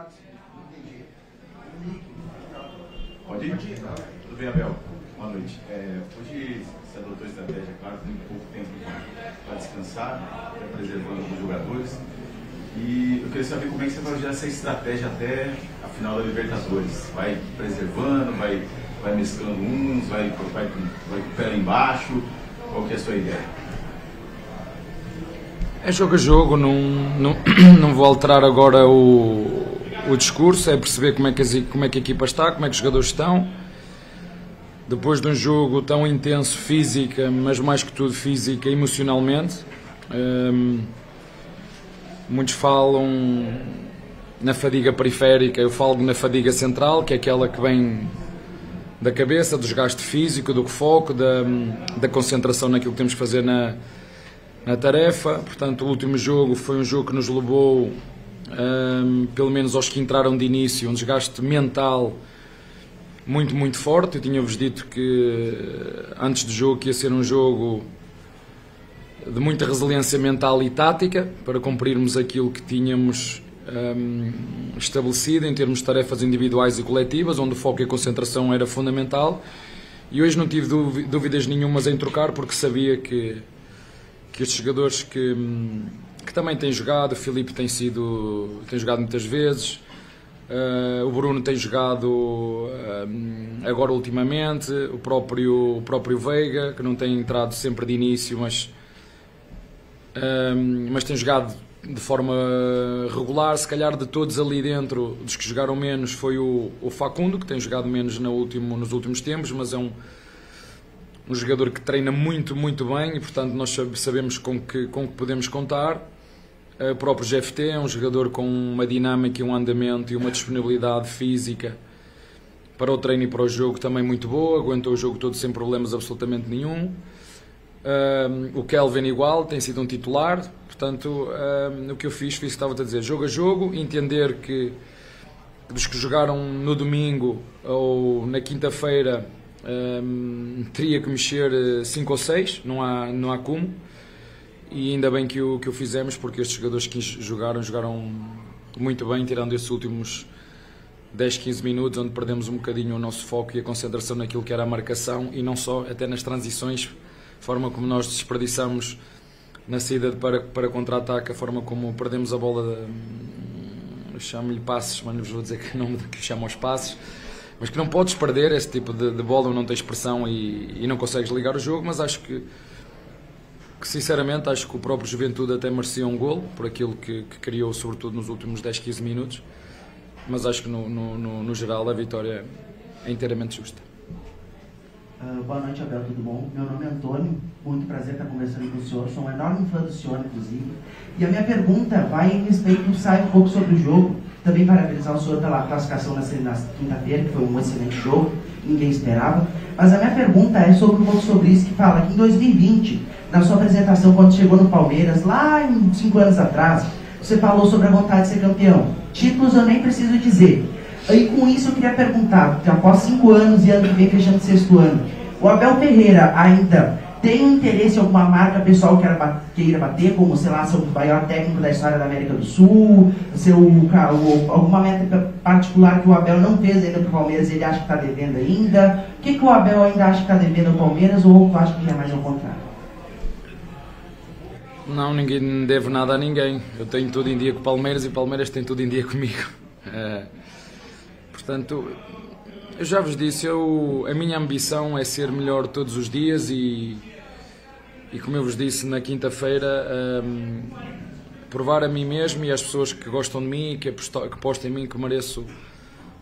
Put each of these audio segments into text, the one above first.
campeonato seguinte. Não entendi. Pode ir? Tudo bem, Abel? Boa noite. Hoje você adotou a estratégia, claro, tem pouco tempo para descansar, preservando os jogadores. E eu queria saber como é que você vai usar essa estratégia até a final da Libertadores. Vai preservando, vai mesclando uns, vai com o pé lá embaixo. Qual que é a sua ideia? É jogo a jogo, não vou alterar agora o discurso, é perceber como é que a equipa está, como é que os jogadores estão. Depois de um jogo tão intenso física, mas mais que tudo física e emocionalmente, muitos falam na fadiga periférica, eu falo na fadiga central, que é aquela que vem da cabeça, do desgaste físico, do foco, da concentração naquilo que temos que fazer na tarefa. Portanto, o último jogo foi um jogo que nos levou, pelo menos aos que entraram de início, um desgaste mental muito, muito forte. Eu tinha-vos dito que antes do jogo que ia ser um jogo de muita resiliência mental e tática para cumprirmos aquilo que tínhamos estabelecido em termos de tarefas individuais e coletivas, onde o foco e a concentração era fundamental. E hoje não tive dúvidas nenhumas em trocar, porque sabia que estes jogadores que também têm jogado, o Filipe tem jogado muitas vezes, o Bruno tem jogado agora ultimamente, o próprio Veiga, que não tem entrado sempre de início, mas tem jogado de forma regular. Se calhar de todos ali dentro, dos que jogaram menos, foi o Facundo, que tem jogado menos nos últimos tempos, mas é um jogador que treina muito, muito bem e, portanto, nós sabemos com que podemos contar. O próprio GFT é um jogador com uma dinâmica e um andamento e uma disponibilidade física para o treino e para o jogo também muito boa, aguentou o jogo todo sem problemas absolutamente nenhum. O Kelvin igual, tem sido um titular. Portanto, o que eu fiz o que estava a dizer, jogo a jogo, entender que dos que jogaram no domingo ou na quinta-feira teria que mexer 5 ou 6, não há como, e ainda bem que o fizemos, porque estes jogadores que jogaram muito bem, tirando esses últimos 10, 15 minutos onde perdemos um bocadinho o nosso foco e a concentração naquilo que era a marcação, e não só, até nas transições, a forma como nós desperdiçamos na saída para contra-ataque, a forma como perdemos a bola, chamo-lhe passes, mas não vos vou dizer que não que chamo aos passes, mas que não podes perder esse tipo de bola, não tens pressão e não consegues ligar o jogo. Mas acho que sinceramente, acho que o próprio Juventude até merecia um golo, por aquilo que criou, sobretudo nos últimos 10, 15 minutos, mas acho que no geral a vitória é inteiramente justa. Boa noite, Abel, tudo bom? Meu nome é Antônio, muito prazer estar conversando com o senhor, sou um enorme fã do senhor, inclusive. E a minha pergunta vai em respeito, sai um pouco sobre o jogo, também parabenizar o senhor pela classificação na quinta-feira, que foi um excelente jogo, ninguém esperava. Mas a minha pergunta é sobre o Volks Sobris, que fala que em 2020, na sua apresentação, quando chegou no Palmeiras, lá em 5 anos atrás, você falou sobre a vontade de ser campeão. Títulos eu nem preciso dizer. E com isso eu queria perguntar, porque após 5 anos e ano que vem fechando o 6º ano, o Abel Ferreira ainda tem interesse em alguma marca pessoal que queira bater, como, sei lá, ser o maior técnico da história da América do Sul, ser alguma meta particular que o Abel não fez ainda para o Palmeiras e ele acha que está devendo ainda? O que o Abel ainda acha que está devendo ao Palmeiras, ou acha que já é mais ao contrário? Não, ninguém deve nada a ninguém. Eu tenho tudo em dia com o Palmeiras e o Palmeiras tem tudo em dia comigo. Portanto, eu já vos disse, a minha ambição é ser melhor todos os dias e como eu vos disse na quinta-feira, provar a mim mesmo e às pessoas que gostam de mim e que apostam em mim que mereço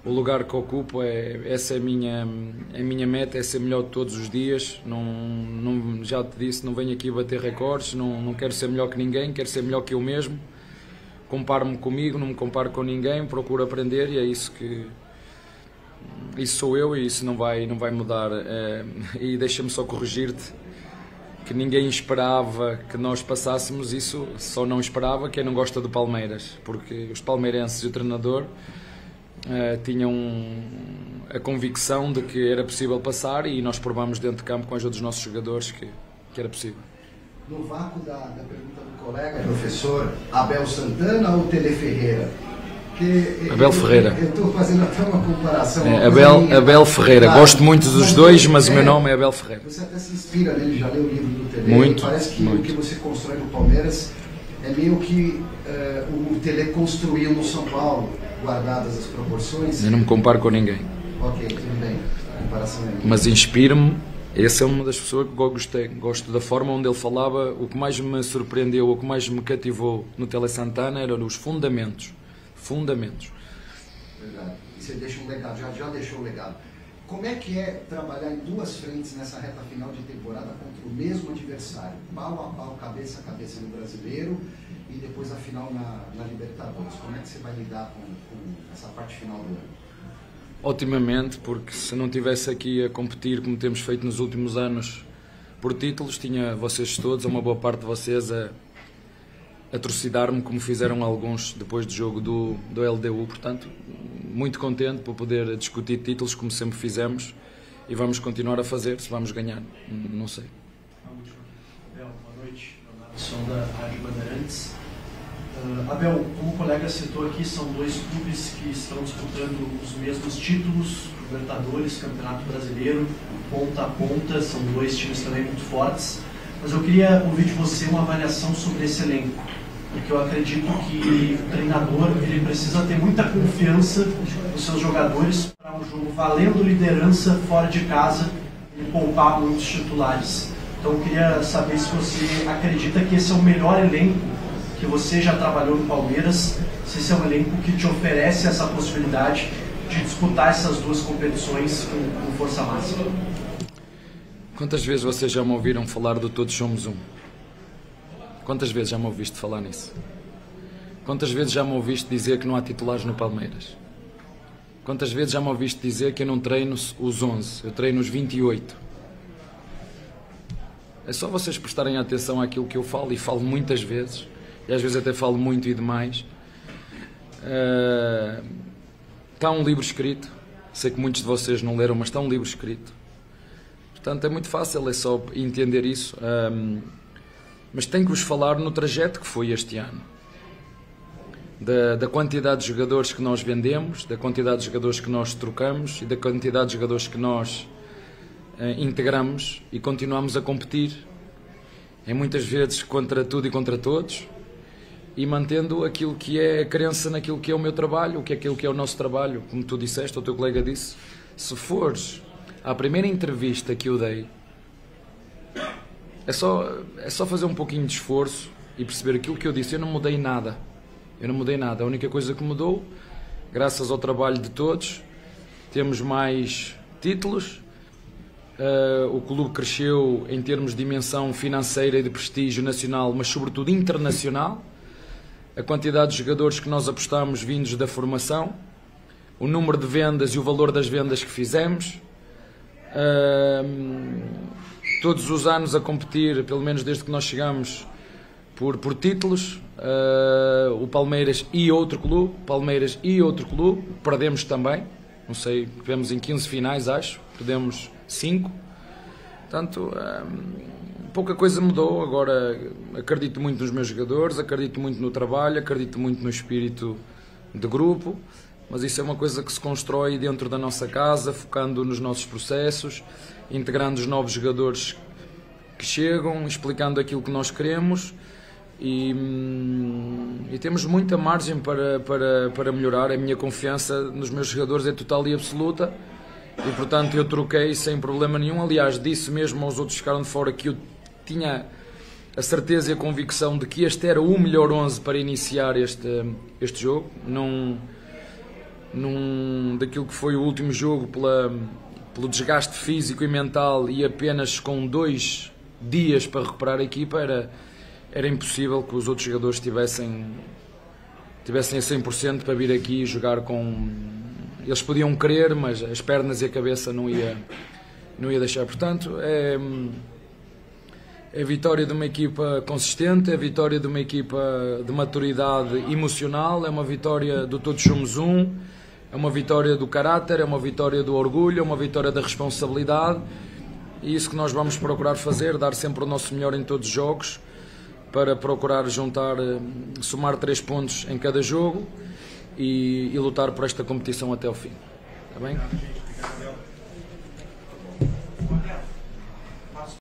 o lugar que ocupo. Essa é a minha meta, é ser melhor todos os dias. Já te disse, não venho aqui bater recordes, não quero ser melhor que ninguém, quero ser melhor que eu mesmo. Comparo-me comigo, não me comparo com ninguém, procuro aprender e é isso isso sou eu e isso não vai mudar. E deixa-me só corrigir-te que ninguém esperava que nós passássemos isso, só não esperava quem não gosta do Palmeiras, porque os palmeirenses e o treinador tinham a convicção de que era possível passar e nós provamos dentro de campo com a ajuda dos nossos jogadores que era possível. No vácuo da pergunta do colega, professor, Abel Santana ou Tele Ferreira? Abel Ferreira. Eu estou fazendo até uma comparação. Abel Ferreira. Claro, gosto muito dos dois, mas o meu nome é Abel Ferreira. Você até se inspira nele, já leu o livro do Tele. Muito. Parece que muito. o que você constrói no Palmeiras é meio que o Tele construiu no São Paulo, guardadas as proporções. Eu não me comparo com ninguém. Ok, tudo bem. A comparação é minha. Mas inspiro-me. Essa é uma das pessoas que gostei. Gosto da forma onde ele falava. O que mais me surpreendeu, o que mais me cativou no Tele Santana eram os fundamentos. Fundamentos. Verdade. E você deixa um legado, já deixou um legado. Como é que é trabalhar em duas frentes nessa reta final de temporada contra o mesmo adversário? Pau a pau, cabeça a cabeça no Brasileiro e depois a final na Libertadores. Como é que você vai lidar com essa parte final do ano? Otimamente, porque se não estivesse aqui a competir como temos feito nos últimos anos por títulos, tinha vocês todos, uma boa parte de vocês a trucidar-me como fizeram alguns depois do jogo do LDU. Portanto, muito contente por poder discutir títulos como sempre fizemos e vamos continuar a fazer. Se vamos ganhar, não sei. Abel, boa noite. Leonardo Som da Rádio Bandeirantes. Abel, como o colega citou aqui, são dois clubes que estão disputando os mesmos títulos, Libertadores, Campeonato Brasileiro, ponta a ponta, são dois times também muito fortes. Mas eu queria ouvir de você uma avaliação sobre esse elenco, porque eu acredito que o treinador ele precisa ter muita confiança nos seus jogadores para um jogo valendo liderança fora de casa e poupar muitos titulares. Então eu queria saber se você acredita que esse é o melhor elenco que você já trabalhou no Palmeiras, se esse é um elenco que te oferece essa possibilidade de disputar essas duas competições com força máxima. Quantas vezes vocês já me ouviram falar do Todos Somos Um? Quantas vezes já me ouviste falar nisso? Quantas vezes já me ouviste dizer que não há titulares no Palmeiras? Quantas vezes já me ouviste dizer que eu não treino os 11, eu treino os 28? É só vocês prestarem atenção àquilo que eu falo, e falo muitas vezes, e às vezes até falo muito e demais. Está um livro escrito, sei que muitos de vocês não leram, mas está um livro escrito. Portanto, é muito fácil, é só entender isso. Mas tenho que vos falar no trajeto que foi este ano. Da quantidade de jogadores que nós vendemos, da quantidade de jogadores que nós trocamos e da quantidade de jogadores que nós integramos e continuamos a competir. É muitas vezes contra tudo e contra todos, e mantendo aquilo que é a crença naquilo que é o meu trabalho, o que é aquilo que é o nosso trabalho. Como tu disseste, o teu colega disse, se fores à primeira entrevista que eu dei, é só fazer um pouquinho de esforço e perceber aquilo que eu disse. Eu não mudei nada. Eu não mudei nada. A única coisa que mudou, graças ao trabalho de todos, temos mais títulos. O clube cresceu em termos de dimensão financeira e de prestígio nacional, mas sobretudo internacional. A quantidade de jogadores que nós apostamos vindos da formação, o número de vendas e o valor das vendas que fizemos, todos os anos a competir, pelo menos desde que nós chegamos, por títulos, o Palmeiras e outro clube, perdemos também, não sei, tivemos em 15 finais, acho, perdemos 5, portanto, pouca coisa mudou. Agora acredito muito nos meus jogadores, acredito muito no trabalho, acredito muito no espírito de grupo, mas isso é uma coisa que se constrói dentro da nossa casa, focando nos nossos processos, integrando os novos jogadores que chegam, explicando aquilo que nós queremos, e temos muita margem para melhorar. A minha confiança nos meus jogadores é total e absoluta, e portanto eu troquei sem problema nenhum. Aliás, disse mesmo aos outros que ficaram de fora que eu tinha a certeza e a convicção de que este era o melhor 11 para iniciar este jogo, daquilo que foi o último jogo, pelo desgaste físico e mental, e apenas com 2 dias para recuperar a equipa, era impossível que os outros jogadores tivessem a 100% para vir aqui e jogar com... Eles podiam querer, mas as pernas e a cabeça não ia deixar. Portanto, é a vitória de uma equipa consistente, é a vitória de uma equipa de maturidade emocional, é uma vitória do Todos Somos Um, é uma vitória do caráter, é uma vitória do orgulho, é uma vitória da responsabilidade, e isso que nós vamos procurar fazer, dar sempre o nosso melhor em todos os jogos, para procurar somar 3 pontos em cada jogo, e lutar por esta competição até ao fim. Está bem? Obrigado, gente. Obrigado, Abel.